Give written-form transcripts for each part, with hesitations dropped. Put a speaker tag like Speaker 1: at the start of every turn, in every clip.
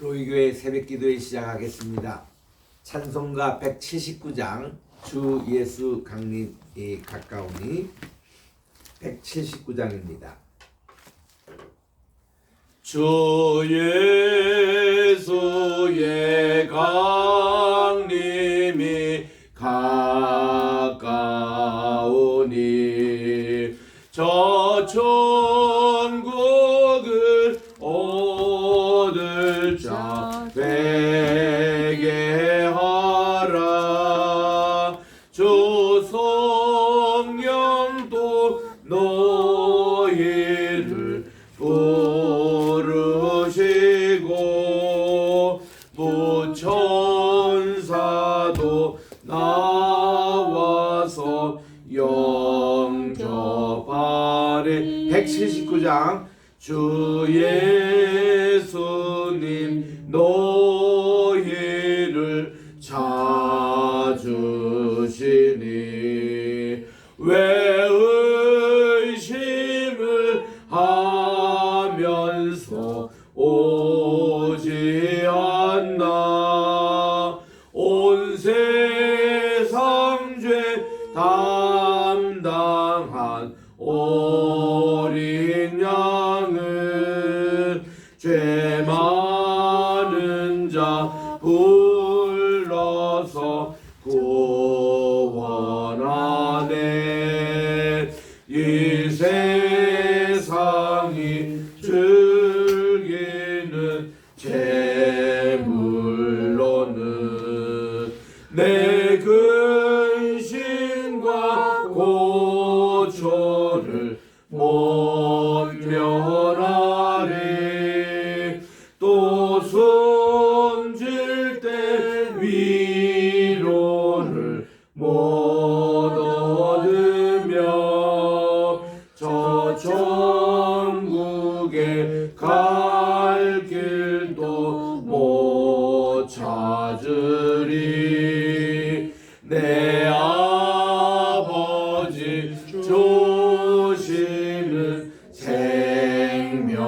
Speaker 1: 로이교회 새벽기도회 시작하겠습니다. 찬송가 179장 주 예수 강림이 가까우니 179장입니다. 주 예수의 강림이 가까우니 저 천국을 얻을 자 회개하라. 주 성령도 너희를 부르시고 무천사도 나와서 영접하리. 179장 주 예수님 너희를 찾으시니 왜 의심을 하면서 오지 않나. 온 세상 죄 담당한 어린 양을 죄 많은 자 불러서 구원하네. 이 세상이 즐기는 재물로는 내 근심과 고초를 못 면하리. 또 숨질 때 위로를 못 얻으며 저 천국에 갈 길도 못 찾으리. 내 아버지 주시는 생명양식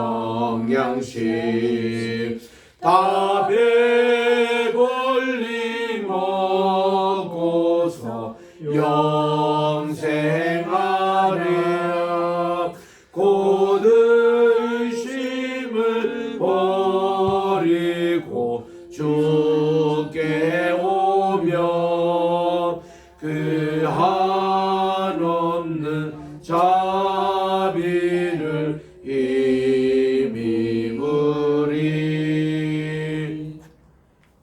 Speaker 1: 다 배불리 먹고서 영생하리라. 곧 의심을 버리고 주께 오며 그 한없는 자비를 힘입으리.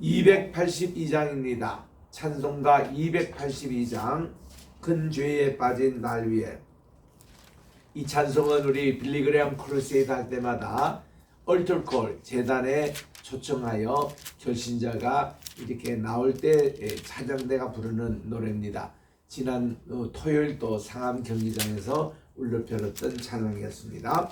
Speaker 1: 282장입니다. 찬송가 282장 큰 죄에 빠진 날 위해. 이 찬송은 우리 빌리그레엄 크루세이드 할 때마다 얼터콜 재단에 초청하여 결신자가 이렇게 나올 때 찬양대가 부르는 노래입니다. 지난 토요일 또 상암 경기장에서 울려 펴렸던 찬양이었습니다.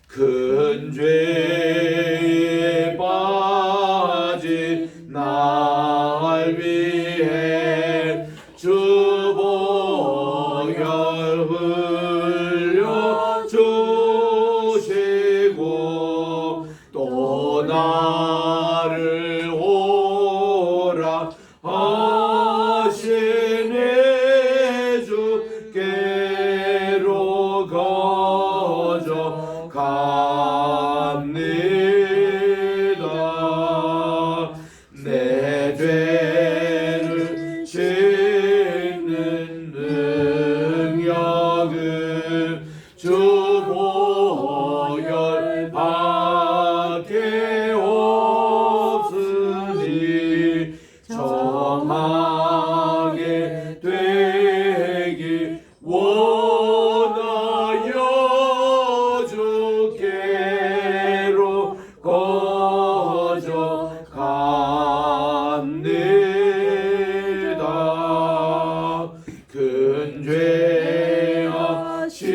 Speaker 1: 큰 죄에 빠진 날 위해 주 보혈 흘려 주시고 또 나를 오라 하시네. 주께로 거저갑니다. 내 죄를 씻는 능력은 주 보혈 밖에 없으니 정하게 되길 원하여 주께로 거저갑니다. 큰 죄 하시기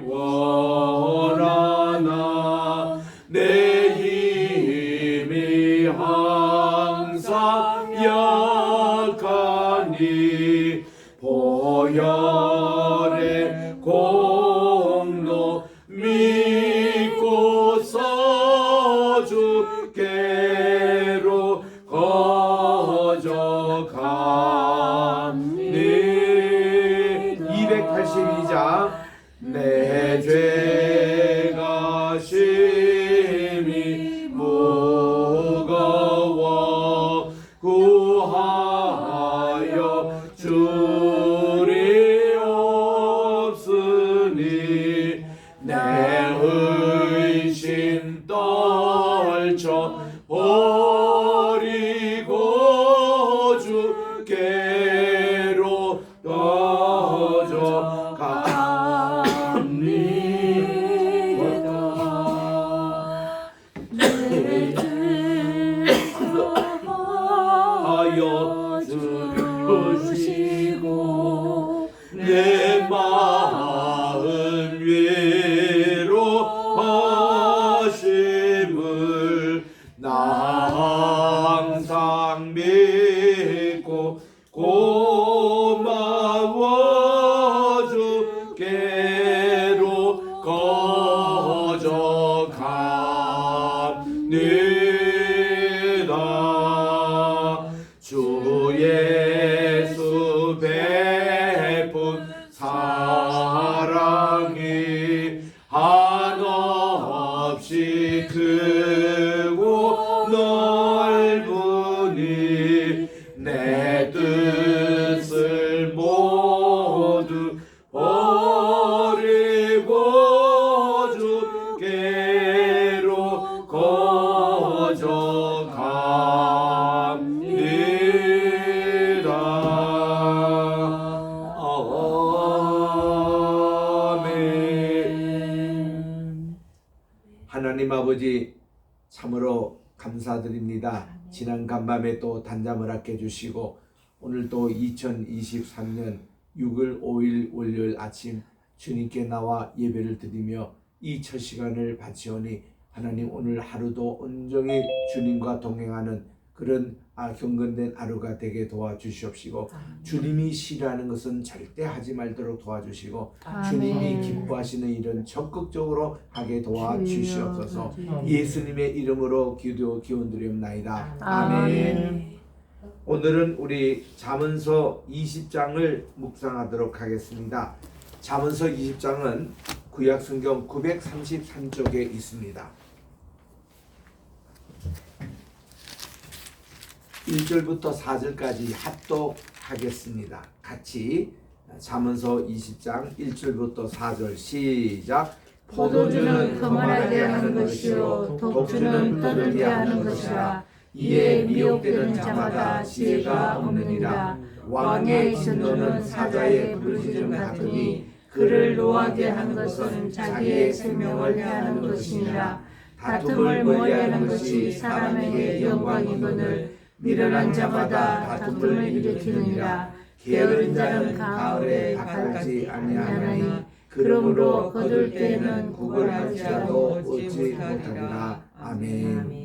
Speaker 1: 원하나 내 힘이 항상 약하니 보혈의 공로 믿고서 주께로 거저갑니다. 282장 내 죄가 심히 무거워 구하여 주리 없으니 내 의심 떨쳐 버리고 주께로 하여 주시고 내 마음 위로하심을 나 항상 믿고 고마워 주께로 거저갑니다. 주 예수 베푼 사랑이 한없이 크고 넓으니 내 뜻을 모두 버리고 주께로 거저갑니다. 아멘. 하나님 아버지 참으로 감사드립니다. 지난 간밤에 또 단잠을 아껴 주시고 오늘 또 2023년 6월 5일 월요일 아침 주님께 나와 예배를 드리며 이 첫 시간을 바치오니 하나님 오늘 하루도 온종일 주님과 동행하는 그런 경건된 하루가 되게 도와주시옵시고 주님이 싫어하는 것은 절대 하지 말도록 도와주시고 주님이 기뻐하시는 일은 적극적으로 하게 도와주시옵소서. 예수님의 이름으로 기원드리옵나이다. 아멘. 오늘은 우리 잠언서 20장을 묵상하도록 하겠습니다. 잠언서 20장은 구약성경 933쪽에 있습니다. 1절부터 4절까지 합독하겠습니다. 같이 잠언서 20장 1절부터 4절 시작.
Speaker 2: 포도주는 거만하게 하는 것이요 독주는 떠들게 하는 것이라. 이에 미혹되는 자마다 지혜가 없느니라. 왕의 진노는 사자의 부르짖음 같으니 그를 노하게 하는 것은 자기의 생명을 해하는 것이니라. 다툼을 멀리하는 것이 사람에게 영광이거늘 미련한 자마다 다툼을 일으키느니라. 게으른 자는 가을에 바라지 아니하나니 그러므로 거둘 때에는 구걸할지라도 얻지 못하리라. 아멘.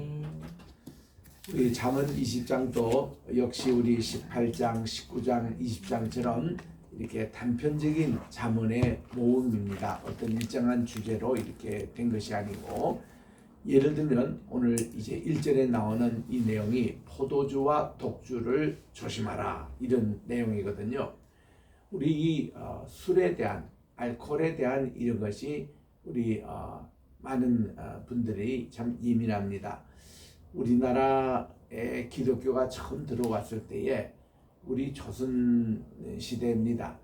Speaker 2: 우리 잠언 20장도 역시 우리 18장, 19장, 20장처럼 이렇게 단편적인 잠언의 모음입니다. 어떤 일정한 주제로 이렇게 된 것이 아니고, 예를 들면 오늘 이제 1절에 나오는 이 내용이 포도주와 독주를 조심하라 이런 내용이거든요. 우리 이 술에 대한, 알코올에 대한 이런 것이 우리 많은 분들이 참 예민합니다. 우리나라에 기독교가 처음 들어왔을 때에 우리 조선 시대입니다.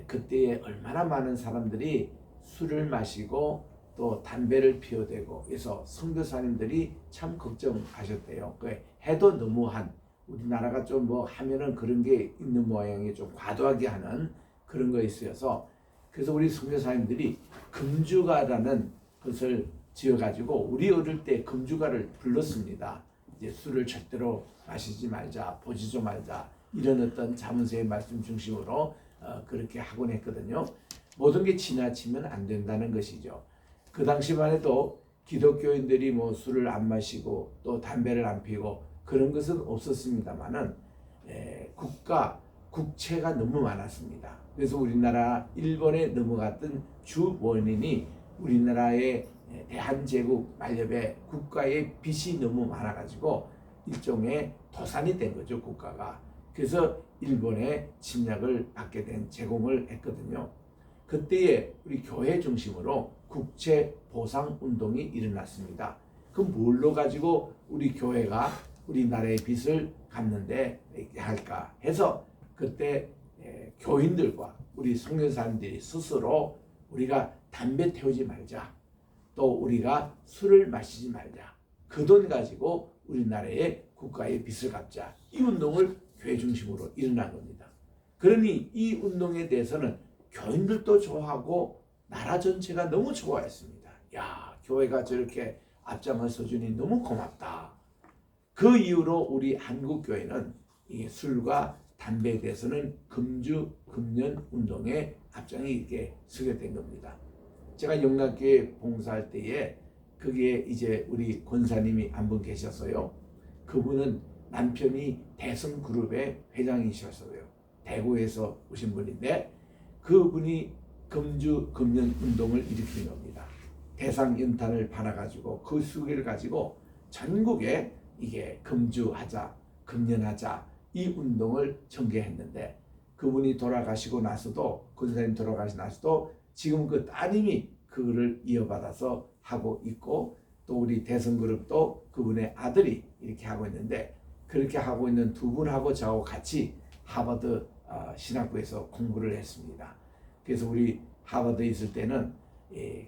Speaker 2: 그때에 얼마나 많은 사람들이 술을 마시고 또 담배를 피워대고 그래서 선교사님들이 참 걱정하셨대요. 해도 너무한, 우리나라가 좀 뭐 하면은 그런 게 있는 모양이 좀 과도하게 하는 그런 거 있어서, 그래서 우리 선교사님들이 금주가라는 것을 지어가지고 우리 어릴 때 금주가를 불렀습니다. 이제 술을 절대로 마시지 말자, 보지도 말자, 이런 어떤 잠언서의 말씀 중심으로 그렇게 하곤 했거든요. 모든 게 지나치면 안 된다는 것이죠. 그 당시만 해도 기독교인들이 뭐 술을 안 마시고 또 담배를 안 피고 그런 것은 없었습니다만은 국채가 너무 많았습니다. 그래서 우리나라 일본에 넘어갔던 주 원인이 우리나라의 대한제국 만렙에 국가의 빚이 너무 많아가지고 일종의 도산이 된 거죠, 국가가. 그래서 일본의 침략을 받게 된 제공을 했거든요. 그때에 우리 교회 중심으로 국채 보상 운동이 일어났습니다. 그럼 뭘로 가지고 우리 교회가 우리나라의 빚을 갚는데 할까 해서 그때 교인들과 우리 선교사님들이 스스로 우리가 담배 태우지 말자, 또 우리가 술을 마시지 말자, 그 돈 가지고 우리나라의 국가의 빚을 갚자, 이 운동을 교회 중심으로 일어난 겁니다. 그러니 이 운동에 대해서는 교인들도 좋아하고 나라 전체가 너무 좋아했습니다. 야, 교회가 저렇게 앞장을 서주니 너무 고맙다. 그 이후로 우리 한국 교회는 이 술과 담배에 대해서는 금주 금연 운동에 앞장에 이렇게 서게 된 겁니다. 제가 영락교회 봉사할 때에 그게 이제 우리 권사님이 한 분 계셨어요. 그분은 남편이 대성그룹의 회장이셨어요. 대구에서 오신 분인데 그분이 금주 금연 운동을 일으킨 겁니다. 대상 연탄을 받아가지고 그 수기를 가지고 전국에 이게 금주하자, 금연하자 이 운동을 전개했는데 그분이 돌아가시고 나서도 권사님 돌아가시고 나서도 지금 그 따님이 그거를 이어받아서 하고 있고 또 우리 대성그룹도 그분의 아들이 이렇게 하고 있는데 그렇게 하고 있는 두 분하고 저하고 같이 하버드 신학부에서 공부를 했습니다. 그래서 우리 하버드에 있을 때는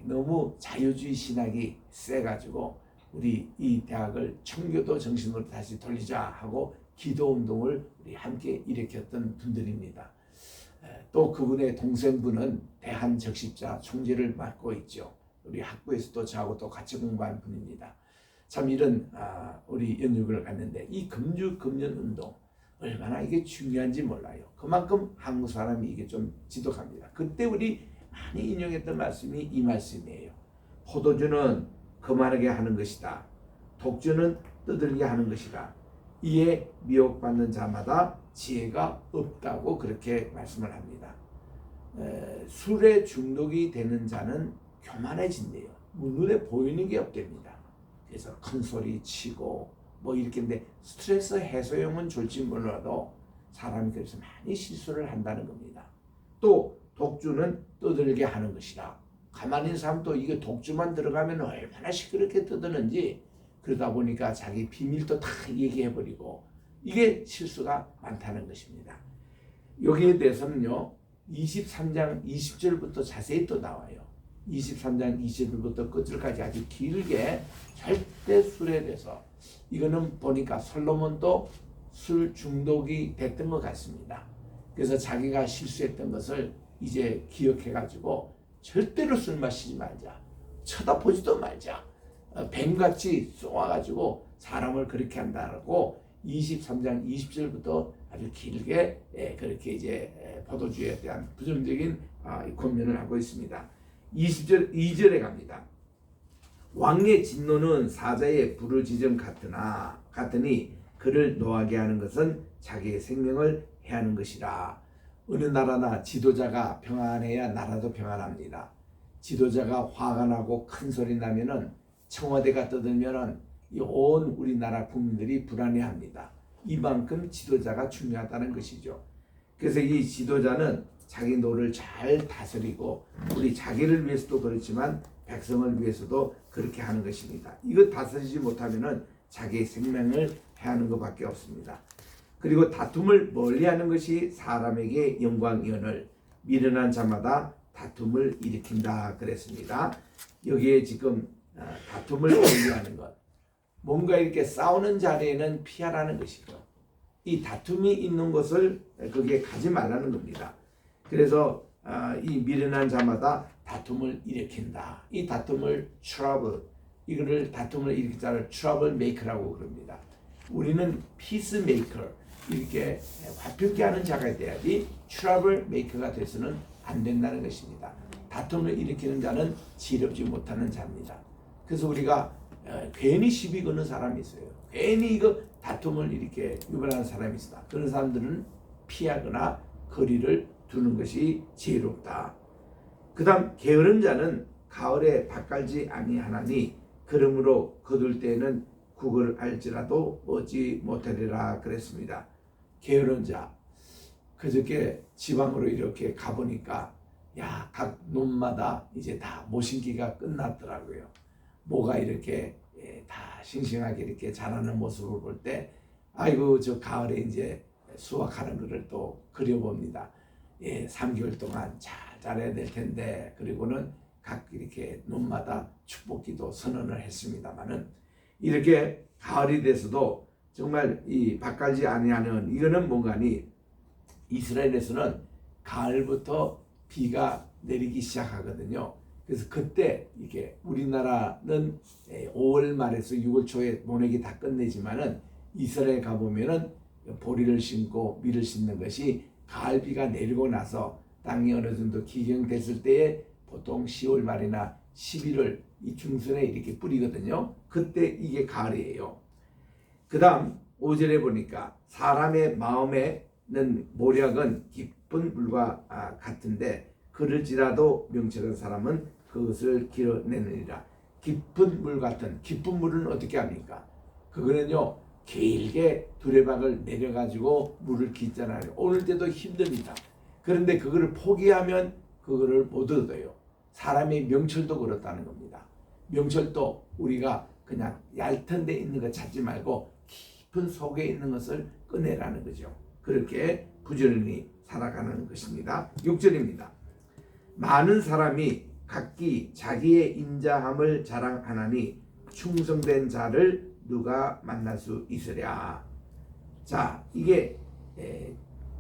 Speaker 2: 너무 자유주의 신학이 세가지고 우리 이 대학을 청교도 정신으로 다시 돌리자 하고 기도운동을 우리 함께 일으켰던 분들입니다. 또 그분의 동생분은 대한적십자 총재를 맡고 있죠. 우리 학부에서도 저하고 또 같이 공부한 분입니다. 참 이런 우리 연육을 갔는데 이 금주 금연 운동 얼마나 이게 중요한지 몰라요. 그만큼 한국 사람이 이게 좀 지독합니다. 그때 우리 많이 인용했던 말씀이 이 말씀이에요. 포도주는 거만하게 하는 것이다. 독주는 떠들게 하는 것이다. 이에 미혹받는 자마다 지혜가 없다고 그렇게 말씀을 합니다. 술에 중독이 되는 자는 교만해진대요. 눈에 보이는 게 없답니다. 그래서 큰 소리 치고 뭐 이렇게인데 스트레스 해소용은 좋지 몰라도 사람이 그래서 많이 실수를 한다는 겁니다. 또 독주는 떠들게 하는 것이다. 가만히 있는 사람도 이게 독주만 들어가면 얼마나 시끄럽게 떠드는지 그러다 보니까 자기 비밀도 다 얘기해버리고 이게 실수가 많다는 것입니다. 여기에 대해서는요 23장 20절부터 자세히 또 나와요. 23장 20절부터 끝절까지 아주 길게 절대 술에 대해서 이거는 보니까 솔로몬도 술 중독이 됐던 것 같습니다. 그래서 자기가 실수했던 것을 이제 기억해가지고 절대로 술 마시지 말자, 쳐다보지도 말자, 뱀같이 쏘아가지고 사람을 그렇게 한다고 23장 20절부터 아주 길게 그렇게 이제 포도주에 대한 부정적인 권면을 하고 있습니다. 20절 2절에 갑니다. 왕의 진노는 사자의 부르짖음 같으니 그를 노하게 하는 것은 자기의 생명을 해하는 것이라. 어느 나라나 지도자가 평안해야 나라도 평안합니다. 지도자가 화가 나고 큰 소리 나면은 청와대가 떠들면은 온 우리나라 국민들이 불안해합니다. 이만큼 지도자가 중요하다는 것이죠. 그래서 이 지도자는 자기 노를 잘 다스리고 우리 자기를 위해서도 그렇지만 백성을 위해서도 그렇게 하는 것입니다. 이거 다스리지 못하면은 자기의 생명을 해하는 것밖에 없습니다. 그리고 다툼을 멀리하는 것이 사람에게 영광이오늘 미련한 자마다 다툼을 일으킨다 그랬습니다. 여기에 지금 다툼을 멀리하는 것, 뭔가 이렇게 싸우는 자리에는 피하라는 것이죠. 이 다툼이 있는 곳을 거기에 가지 말라는 겁니다. 그래서 이 미련한 자마다 다툼을 일으킨다. 이 다툼을 트러블, 이거를 다툼을 일으킨 자를 트러블 메이커라고 그럽니다. 우리는 피스 메이커, 이렇게 화평케 하는 자가 돼야지 트러블 메이커가 돼서는 안 된다는 것입니다. 다툼을 일으키는 자는 지혜롭지 못하는 자입니다. 그래서 우리가 괜히 시비 거는 사람이 있어요. 괜히 이거 다툼을 이렇게 유발하는 사람이 있다. 그런 사람들은 피하거나 거리를 두는 것이 지혜롭다. 그 다음 게으른 자는
Speaker 1: 가을에 밭갈지 아니하나니 그러므로 거둘 때에는 국을 알지라도 얻지 못하리라 그랬습니다. 게으른 자, 그저께 지방으로 이렇게 가보니까 각 논마다 이제 다 모심기가 끝났더라고요. 뭐가 이렇게 다 싱싱하게 이렇게 자라는 모습을 볼 때 아이고 저 가을에 이제 수확하는 것을 또 그려봅니다. 3개월 동안 잘 자라야 될 텐데, 그리고는 각 이렇게 논마다 축복기도 선언을 했습니다만은 이렇게 가을이 돼서도 정말 이 밭갈지 아니하는 이거는 뭔가니 이스라엘에서는 가을부터 비가 내리기 시작하거든요. 그래서 그때 이게 우리나라는 5월 말에서 6월 초에 모내기 다 끝내지만은 이스라엘 가보면은 보리를 심고 밀을 심는 것이 가을비가 내리고 나서 땅이 어느 정도 기경됐을 때에 보통 10월 말이나 11월 이 중순에 이렇게 뿌리거든요. 그때 이게 가을이에요. 그 다음 5절에 보니까 사람의 마음에는 모략은 깊은 물과 같은데 그럴지라도 명철한 사람은 그것을 길어내느니라. 깊은 물 같은, 깊은 물은 어떻게 합니까? 그거는요 길게 두레박을 내려가지고 물을 깃잖아요. 오늘 때도 힘듭니다. 그런데 그거를 포기하면 그거를 못 얻어요. 사람의 명철도 그렇다는 겁니다. 명철도 우리가 그냥 얇은 데 있는 거 찾지 말고 깊은 속에 있는 것을 꺼내라는 거죠. 그렇게 부지런히 살아가는 것입니다. 6절입니다. 많은 사람이 각기 자기의 인자함을 자랑하나니 충성된 자를 누가 만날 수 있으랴. 자, 이게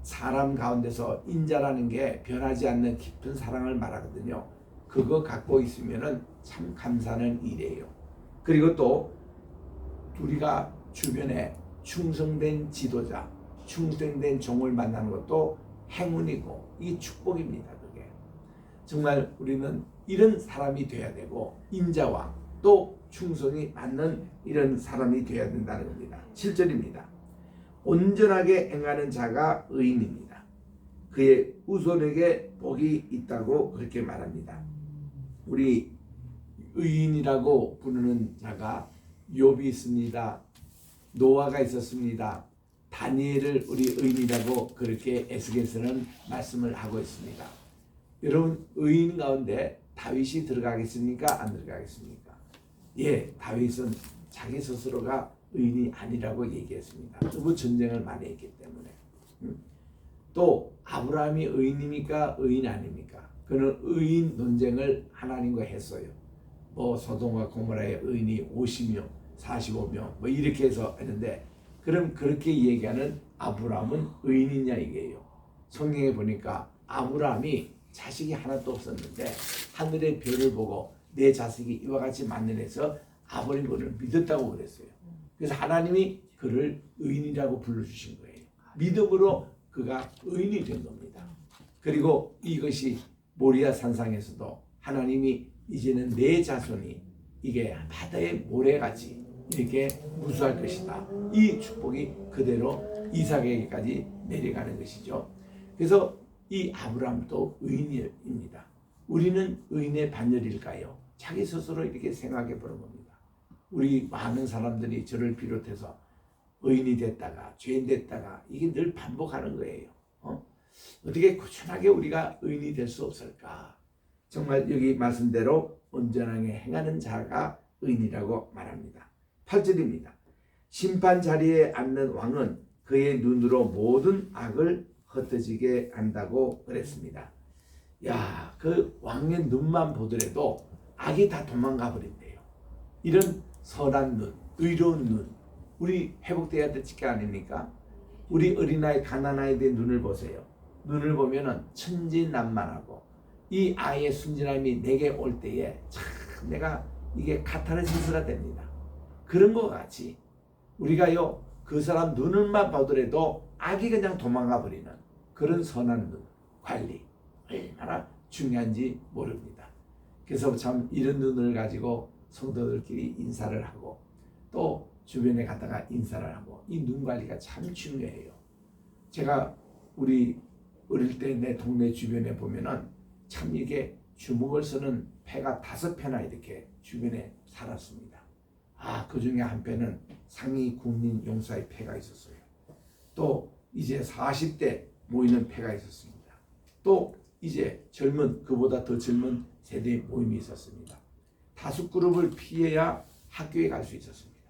Speaker 1: 사람 가운데서 인자라는 게 변하지 않는 깊은 사랑을 말하거든요. 그거 갖고 있으면은 참 감사하는 일이에요. 그리고 또 우리가 주변에 충성된 지도자, 충성된 종을 만나는 것도 행운이고 이 축복입니다. 그게 정말 우리는 이런 사람이 돼야 되고 인자와 또 충성이 맞는 이런 사람이 돼야 된다는 겁니다. 7절입니다. 온전하게 행하는 자가 의인입니다. 그의 후손에게 복이 있다고 그렇게 말합니다. 우리 의인이라고 부르는 자가 욥이 있습니다. 노아가 있었습니다. 다니엘을 우리 의인이라고 그렇게 에스겔서는 말씀을 하고 있습니다. 여러분 의인 가운데 다윗이 들어가겠습니까? 안 들어가겠습니까? 다윗은 자기 스스로가 의인이 아니라고 얘기했습니다. 너무 전쟁을 많이 했기 때문에. 또 아브라함이 의인입니까? 의인 아닙니까? 그는 의인 논쟁을 하나님과 했어요. 소돔과 고모라의 의인이 50명, 45명 뭐 이렇게 해서 했는데, 그럼 그렇게 얘기하는 아브라함은 의인이냐 이게요. 성경에 보니까 아브라함이 자식이 하나도 없었는데 하늘의 별을 보고 내 자식이 이와 같이 만연해서 아버님을 믿었다고 그랬어요. 그래서 하나님이 그를 의인이라고 불러주신 거예요. 믿음으로 그가 의인이 된 겁니다. 그리고 이것이 모리아 산상에서도 하나님이 이제는 내 자손이 이게 바다의 모래같이 이렇게 무수할 것이다. 이 축복이 그대로 이삭에게까지 내려가는 것이죠. 그래서 이 아브라함도 의인입니다. 우리는 의인의 반열일까요? 자기 스스로 이렇게 생각해 보는 겁니다. 우리 많은 사람들이 저를 비롯해서 의인이 됐다가 죄인 됐다가 이게 늘 반복하는 거예요. 어떻게 꾸준하게 우리가 의인이 될 수 없을까? 정말 여기 말씀대로 온전하게 행하는 자가 의인이라고 말합니다. 8절입니다. 심판 자리에 앉는 왕은 그의 눈으로 모든 악을 흩어지게 한다고 그랬습니다. 그 왕의 눈만 보더라도 악이 다 도망가 버린대요. 이런 선한 눈, 의로운 눈, 우리 회복돼야 될 게 아닙니까? 우리 어린아이, 가난아이들의 눈을 보세요. 눈을 보면은 천진난만하고 이 아이의 순진함이 내게 올 때에 참 내가 이게 카타르시스가 됩니다. 그런 것 같이 우리가요 그 사람 눈을만 보더라도 악이 그냥 도망가 버리는 그런 선한 눈 관리 얼마나 중요한지 모릅니다. 그래서 참 이런 눈을 가지고 성도들끼리 인사를 하고 또 주변에 갔다가 인사를 하고 이 눈 관리가 참 중요해요. 제가 우리 어릴 때 내 동네 주변에 보면은 참 이게 주먹을 쓰는
Speaker 2: 패가 5패나 이렇게 주변에 살았습니다. 그 중에 한 패는 상위 국민 용사의 패가 있었어요. 또 이제 40대 모이는 패가 있었습니다. 또 이제 그보다 더 젊은 세대의 모임이 있었습니다. 다수 그룹을 피해야 학교에 갈 수 있었습니다.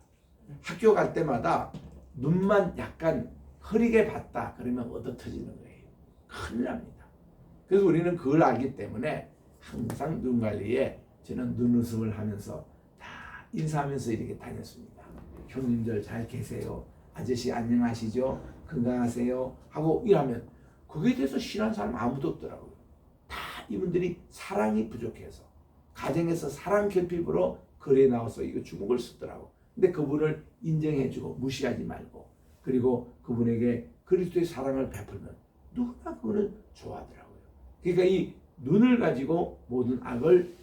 Speaker 2: 학교 갈 때마다 눈만 약간 흐리게 봤다 그러면 얻어 터지는 거예요. 큰일 납니다. 그래서 우리는 그걸 알기 때문에 항상 눈 관리에 저는 눈웃음을 하면서 다 인사하면서 이렇게 다녔습니다. 형님들 잘 계세요. 아저씨 안녕하시죠? 건강하세요? 하고 이러면 거기에 대해서 싫어하는 사람 아무도 없더라고요. 다 이분들이 사랑이 부족해서 가정에서 사랑 결핍으로 거리에 나와서 이거 주먹을 쓰더라고. 근데 그분을 인정해주고 무시하지 말고 그리고 그분에게 그리스도의 사랑을 베풀면 누구나 그거는 좋아하더라고요. 그러니까 이 눈을 가지고 모든 악을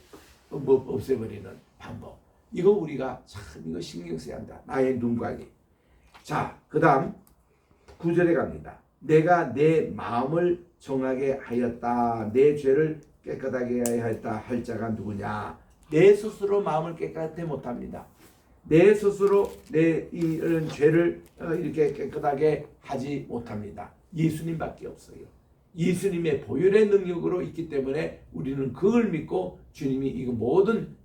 Speaker 2: 없애버리는 방법. 이거 우리가 참 이거 신경 써야 한다. 나의 눈 관리. 자, 그 다음 9절에 갑니다. 내가 내 마음을 정하게 하였다. 내 죄를 깨끗하게 하였다 할 자가 누구냐? 내 스스로 마음을 깨끗하게 못합니다. 내 스스로 내 이런 죄를 이렇게 깨끗하게 하지 못합니다. 예수님밖에 없어요. 예수님의 보혈의 능력으로 있기 때문에 우리는 그걸 믿고 주님이 이거 모든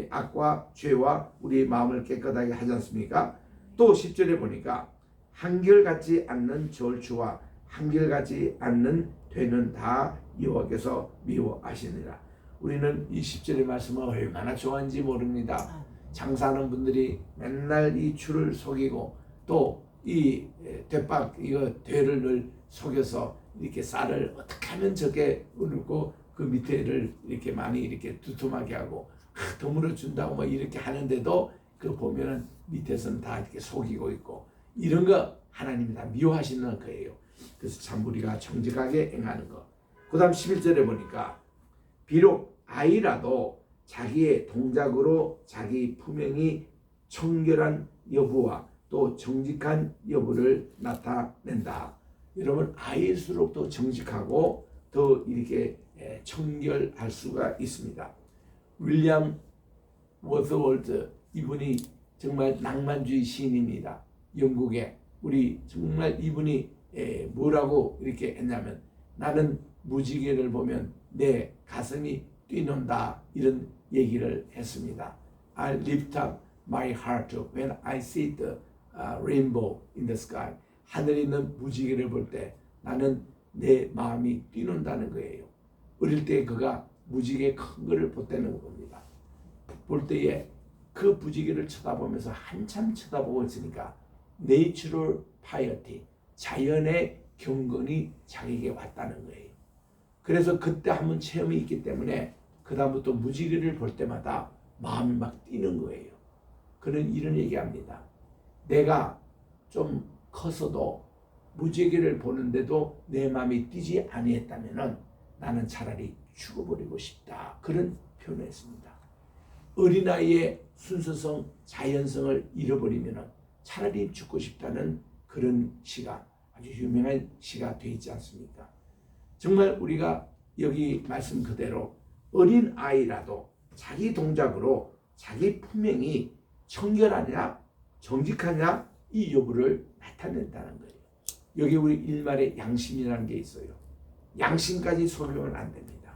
Speaker 2: 악과 죄와 우리의 마음을 깨끗하게 하지 않습니까? 또 10절에 보니까 한결같지 않는 저울추와 한결같지 않는 되는 다 여호와께서 미워하시느니라. 우리는 이 10절의 말씀을 얼마나 좋아하는지 모릅니다. 장사하는 분들이 맨날 이 추를 속이고 또 이 대박 이거 되를 늘 속여서 이렇게 쌀을 어떻게 하면 저게 울고 그 밑에를 이렇게 많이 이렇게 두툼하게 하고 더물어 준다고 뭐 이렇게 하는데도 그 보면은 밑에서는 다 이렇게 속이고 있고 이런 거 하나님이 다 미워하시는 거예요. 그래서 참 우리가 정직하게 행하는 거. 그 다음 11절에 보니까 비록 아이라도 자기의 동작으로 자기 품행이 청결한 여부와 또 정직한 여부를 나타낸다. 여러분 아이일수록 더 정직하고 더 이렇게 청결할 수가 있습니다. 윌리엄 워드월드 이분이 정말 낭만주의 시인입니다. 영국에 우리 정말 이분이 뭐라고 이렇게 했냐면 나는 무지개를 보면 내 가슴이 뛰는다 이런 얘기를 했습니다. I lift up my heart when I see the rainbow in the sky. 하늘에 있는 무지개를 볼 때 나는 내 마음이 뛰는다는 거예요. 어릴 때 그가 무지개 큰 거를 봤다는 겁니다. 볼 때에 그 무지개를 쳐다보면서 한참 쳐다보고 있으니까 내추럴 파이어티 자연의 경건이 자기에게 왔다는 거예요. 그래서 그때 한번 체험이 있기 때문에 그 다음부터 무지개를 볼 때마다 마음이 막 뛰는 거예요. 그는 이런 얘기합니다. 내가 좀 커서도 무지개를 보는데도 내 마음이 뛰지 아니했다면은 나는 차라리 죽어버리고 싶다. 그런 표현을 했습니다. 어린아이의 순수성, 자연성을 잃어버리면은 차라리 죽고 싶다는 그런 시가 아주 유명한 시가 되어 있지 않습니까? 정말 우리가 여기 말씀 그대로 어린 아이라도 자기 동작으로 자기 품행이 청결하냐 정직하냐 이 여부를 나타낸다는 거예요. 여기 우리 일말에 양심이라는 게 있어요. 양심까지 속이면 안 됩니다.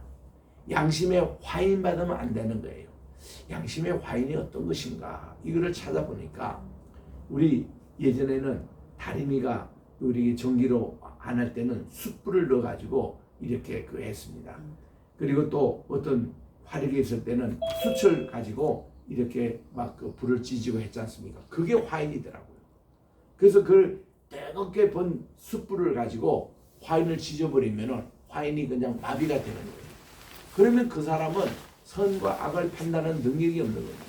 Speaker 2: 양심에 화인 받으면 안 되는 거예요. 양심의 화인이 어떤 것인가 이거를 찾아보니까 우리 예전에는 다리미가 우리 전기로 안 할 때는 숯불을 넣어가지고 이렇게 그 했습니다. 그리고 또 어떤 화력이 있을 때는 숯을 가지고 이렇게 막 그 불을 지지고 했지 않습니까? 그게 화인이더라고요. 그래서 그걸 뜨겁게 본 숯불을 가지고 화인을 지져버리면은 화인이 그냥 마비가 되는 거예요. 그러면 그 사람은 선과 악을 판단하는 능력이 없는 겁니다.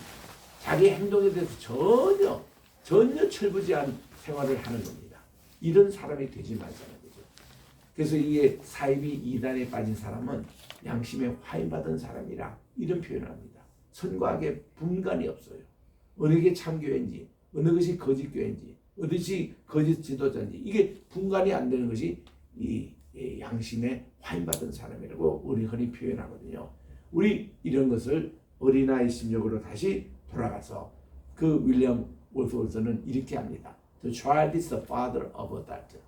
Speaker 2: 자기 행동에 대해서 전혀 철부지한 생활을 하는 겁니다. 이런 사람이 되지 말자는 거죠. 그래서 이게 사이비 이단에 빠진 사람은 양심에 화인받은 사람이라 이런 표현을 합니다. 선과 악의 분간이 없어요. 어느 게 참교회인지 어느 것이 거짓교회인지 어느 것이 거짓 지도자인지 이게 분간이 안 되는 것이 이 양심에 화인받은 사람이라고 우리 흔히 표현하거든요. 우리 이런 것을 어린아이 심력으로 다시 돌아가서 그 윌리엄 월스워스는 이렇게 합니다. The child is the father of adult.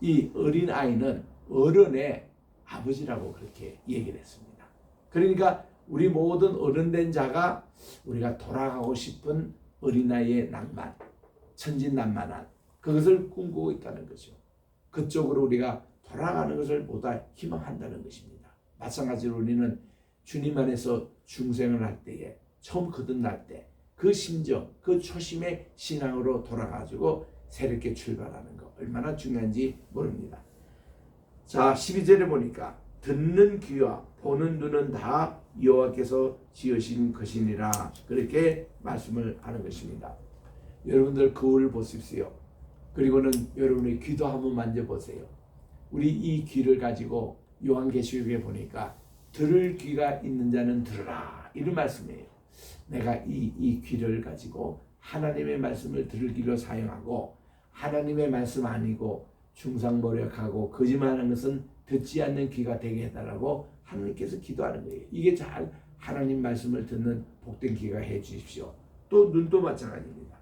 Speaker 2: 이 어린아이는 어른의 아버지라고 그렇게 얘기를 했습니다. 그러니까 우리 모든 어른된 자가 우리가 돌아가고 싶은 어린아이의 낭만, 천진난만한 그것을 꿈꾸고 있다는 거죠. 그쪽으로 우리가 돌아가는 것을 보다 희망한다는 것입니다. 마찬가지로 우리는 주님 안에서 중생을 할 때에 처음 거듭날 때 그 심정, 그 초심의 신앙으로 돌아가지고 새롭게 출발하는 거 얼마나 중요한지 모릅니다. 자, 12절에 보니까 듣는 귀와 보는 눈은 다 여호와께서 지으신 것이니라 그렇게 말씀을 하는 것입니다. 여러분들 거울을 보십시오. 그리고는 여러분의 귀도 한번 만져보세요. 우리 이 귀를 가지고 요한계시록에 보니까 들을 귀가 있는 자는 들으라 이런 말씀이에요. 내가 이 귀를 가지고 하나님의 말씀을 들을 귀로 사용하고 하나님의 말씀 아니고 중상모략하고 거짓말하는 것은 듣지 않는 귀가 되게 해달라고 하나님께서 기도하는 거예요. 이게 잘 하나님 말씀을 듣는 복된 귀가 해 주십시오. 또 눈도 마찬가지입니다.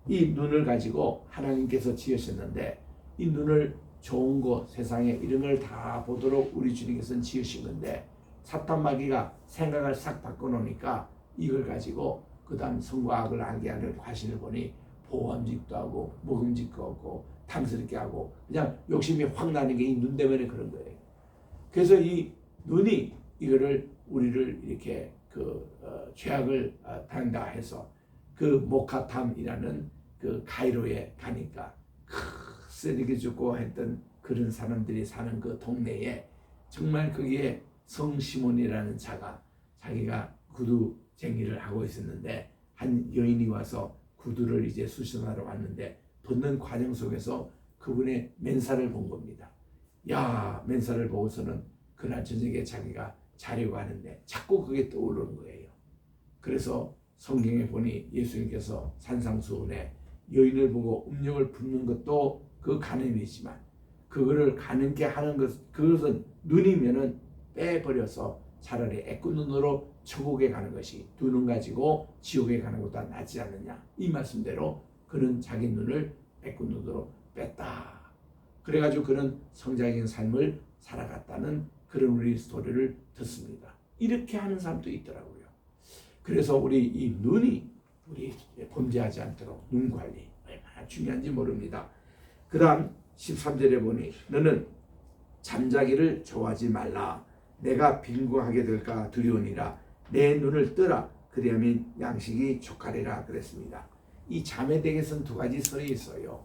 Speaker 2: 이 눈을 가지고 하나님께서 지으셨는데 이 눈을 좋은 거 세상에 이런 걸 다 보도록 우리 주님께서는 지으신 건데 사탄 마귀가 생각을 싹 바꿔놓으니까 이걸 가지고 그 다음 선과 악을 알게 하는 과신을 보니 보암직도 하고 먹음직도 하고 탐스럽게 하고 그냥 욕심이 확 나는 게 이 눈 때문에 그런 거예요. 그래서 이 눈이 이거를 우리를 이렇게 죄악을 당다 해서 그 모카탐이라는 그 가이로에 가니까 쓰레기 줍고 했던 그런 사람들이 사는 그 동네에 정말 거기에 성시몬이라는 자가 자기가 구두쟁이를 하고 있었는데 한 여인이 와서 구두를 이제 수선하러 왔는데 벗는 과정 속에서 그분의 맨살을 본 겁니다. 야, 맨살을 보고서는 그날 저녁에 자기가 자려고 하는데 자꾸 그게 떠오르는 거예요. 그래서 성경에 보니 예수님께서 산상수훈에 여인을 보고 음욕을 붓는 것도 그 간음이지만 그거를 가능케 하는 그것은 눈이면은 빼버려서 차라리 애꾸 눈으로 천국에 가는 것이 두 눈 가지고 지옥에 가는 것보다 낫지 않느냐 이 말씀대로 그는 자기 눈을 애꾸 눈으로 뺐다. 그래가지고 그는 성장적인 삶을 살아갔다는 그런 우리 스토리를 듣습니다. 이렇게 하는 사람도 있더라고요. 그래서 우리 이 눈이 우리 범죄하지 않도록 눈 관리 얼마나 중요한지 모릅니다. 그 다음 13절에 보니 너는 잠자기를 좋아하지 말라. 내가 빈궁하게 될까 두려우니라. 내 눈을 뜨라. 그리하면 양식이 족하리라 그랬습니다. 이 잠에 대해서는 두 가지 설이 있어요.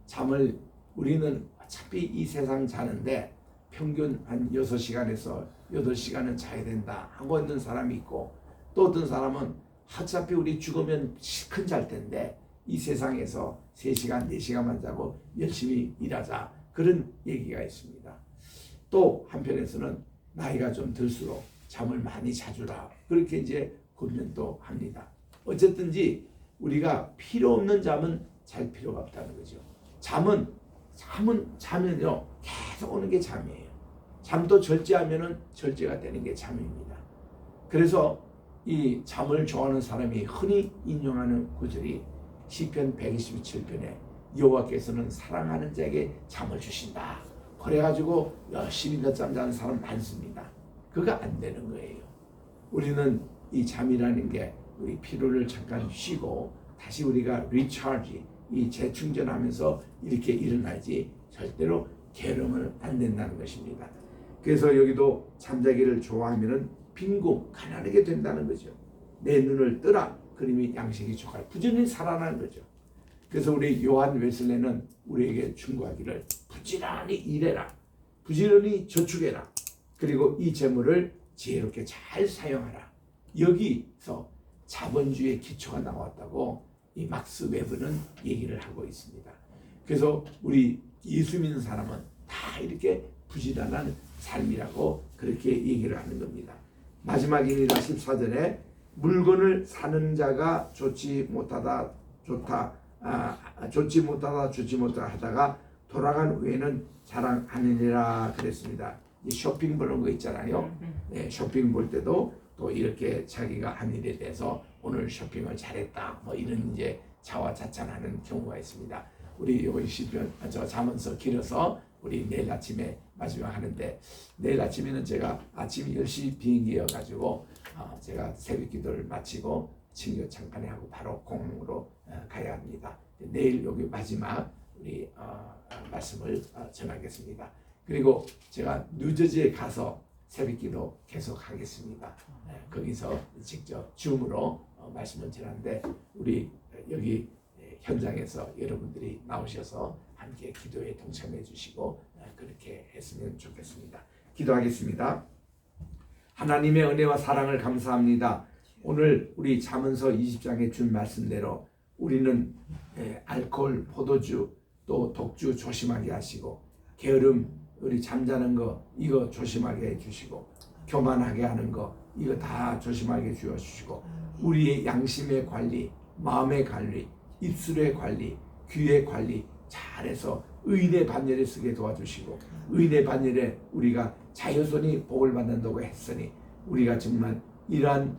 Speaker 2: 잠을 우리는 어차피 이 세상 자는데 평균 한 6시간에서 8시간은 자야 된다 하고 있는 사람이 있고 또 어떤 사람은 어차피 우리 죽으면 실컷 잘 텐데 이 세상에서 3시간, 4시간만 자고 열심히 일하자 그런 얘기가 있습니다. 또 한편에서는 나이가 좀 들수록 잠을 많이 자주라 그렇게 이제 권면도 합니다. 어쨌든지 우리가 필요 없는 잠은 잘 필요가 없다는 거죠. 자면요 계속 오는 게 잠이에요. 잠도 절제하면은 절제가 되는 게 잠입니다. 그래서 이 잠을 좋아하는 사람이 흔히 인용하는 구절이 시편 127편에 여호와께서는 사랑하는 자에게 잠을 주신다. 그래가지고 열심히 늦잠 자는 사람 많습니다. 그거 안 되는 거예요. 우리는 이 잠이라는 게 우리 피로를 잠깐 쉬고 다시 우리가 리차지 이 재충전하면서 이렇게 일어나지 절대로 게으르면 안 된다는 것입니다. 그래서 여기도 잠자기를 좋아하면은 빈궁 가난하게 된다는 거죠. 내 눈을 뜨라. 그러면 양식이 족할 부지런히 살아나는 거죠. 그래서 우리 요한 웨슬레는 우리에게 충고하기를 부지런히 일해라. 부지런히 저축해라. 그리고 이 재물을 지혜롭게 잘 사용하라. 여기서 자본주의의 기초가 나왔다고 이 막스 웨버는 얘기를 하고 있습니다. 그래서 우리 예수 믿는 사람은 다 이렇게 부지런한 삶이라고 그렇게 얘기를 하는 겁니다. 마지막입니다. 14절에 물건을 사는 자가 좋지 못하다 좋지 못하다 하다가 돌아간 후에는 자랑하느니라 그랬습니다. 이 쇼핑 보는 거 있잖아요. 네, 쇼핑 볼 때도 또 이렇게 자기가 한 일에 대해서 오늘 쇼핑을 잘했다 뭐 이런 이제 자화자찬하는 경우가 있습니다. 우리 이번 시편 저 잠언서 길어서 우리 내일 아침에 마지막 하는데, 내일 아침에는 제가 아침 10시 비행기여가지고 제가 새벽 기도를 마치고 친교 잠깐 하고 바로 공항으로 가야 합니다. 내일 여기 마지막 우리 말씀을 전하겠습니다. 그리고 제가 뉴저지에 가서 새벽 기도 계속 하겠습니다. 거기서 직접 줌으로 말씀을 전하는데, 우리 여기 현장에서 여러분들이 나오셔서 함께 기도에 동참해 주시고 그렇게 했으면 좋겠습니다. 기도하겠습니다. 하나님의 은혜와 사랑을 감사합니다. 오늘 우리 잠언서 20장에 준 말씀대로 우리는 알코올, 포도주, 또 독주 조심하게 하시고, 게으름, 우리 잠자는 거 이거 조심하게 해주시고, 교만하게 하는 거 이거 다 조심하게 주시고, 우리의 양심의 관리, 마음의 관리, 입술의 관리, 귀의 관리 잘해서 의인의 반열에 쓰게 도와주시고, 의인의 반열에 우리가 자유손이 복을 받는다고 했으니 우리가 정말 이러한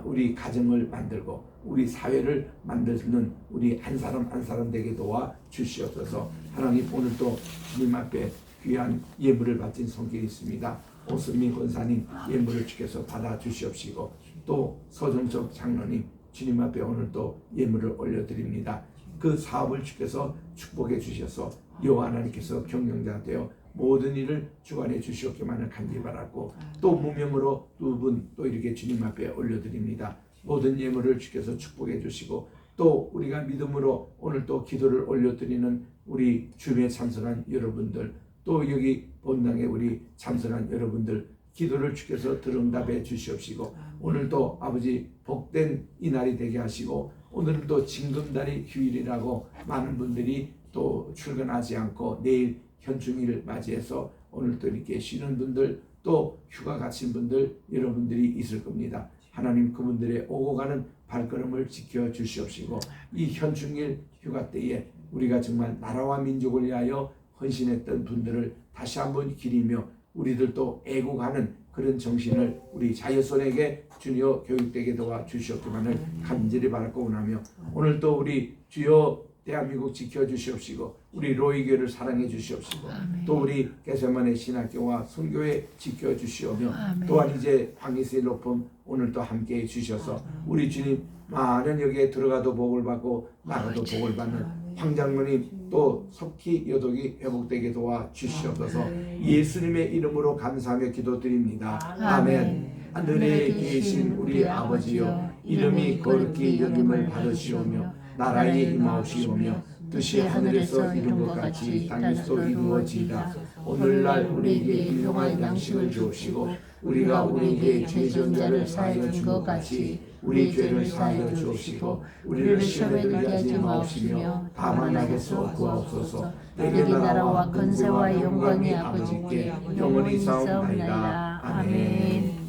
Speaker 2: 우리 가정을 만들고 우리 사회를 만드는 우리 한 사람 한 사람 되게 도와 주시옵소서. 하나님, 오늘 또 주님 앞에 귀한 예물을 바친 손길이 있습니다. 오승민 권사님 예물을 주께서 받아 주시옵시고, 또 서정석 장로님 주님 앞에 오늘 또 예물을 올려드립니다. 그 사업을 주께서 축복해 주셔서 여호와 하나님께서 경영자 되어 모든 일을 주관해 주시옵기만을 간절히 바랐고, 또 무명으로 두 분 또 이렇게 주님 앞에 올려드립니다. 모든 예물을 주께서 축복해 주시고, 또 우리가 믿음으로 오늘 또 기도를 올려드리는 우리 주변에 참선한 여러분들, 또 여기 본당에 우리 참선한 여러분들 기도를 주께서 들응답해 주시옵시고, 오늘도 아버지 복된 이날이 되게 하시고, 오늘은 또 징금달이 휴일이라고 많은 분들이 또 출근하지 않고 내일 현충일을 맞이해서 오늘 또 이렇게 쉬는 분들, 또 휴가 가신 분들 여러분들이 있을 겁니다. 하나님, 그분들의 오고 가는 발걸음을 지켜 주시옵시고, 이 현충일 휴가 때에 우리가 정말 나라와 민족을 위하여 헌신했던 분들을 다시 한번 기리며 우리들도 애국하는 그런 정신을 우리 자녀손에게 주여 교육되게 도와 주시옵기만을 간절히 바라고 원하며, 오늘 또 우리 주여 대한민국 지켜주시옵시고, 우리 로이교를 사랑해 주시옵시고, 또 우리 개세만의 신학교와 선교회 지켜주시오며, 또한 이제 황희수의 높음 오늘 또 함께해 주셔서 우리 주님 많은 여기에 들어가도 복을 받고 나가도 복을 받는 황장로님 또 속히 여독이 회복되게 도와 주시옵소서. 예수님의 이름으로 감사하며 기도드립니다. 아멘. 하늘에 계신 우리 아버지여, 이름이 거룩히 여김을 받으시오며 나라에 임하옵시오며 뜻이 하늘에서 이룬 것 같이 땅에서도 이루어지이다. 오늘날 우리에게 일용할 양식을 주옵시고, 우리가 우리에게 죄진 자를 사하여 준 것 같이 우리 죄를 사하여 주옵시고, 우리를 시험에 들게 하지 마옵시며 다만 악에서 구하옵소서. 내게 나라와 권세와 영광이 아버지께 영원히 싸움나이다. 아멘.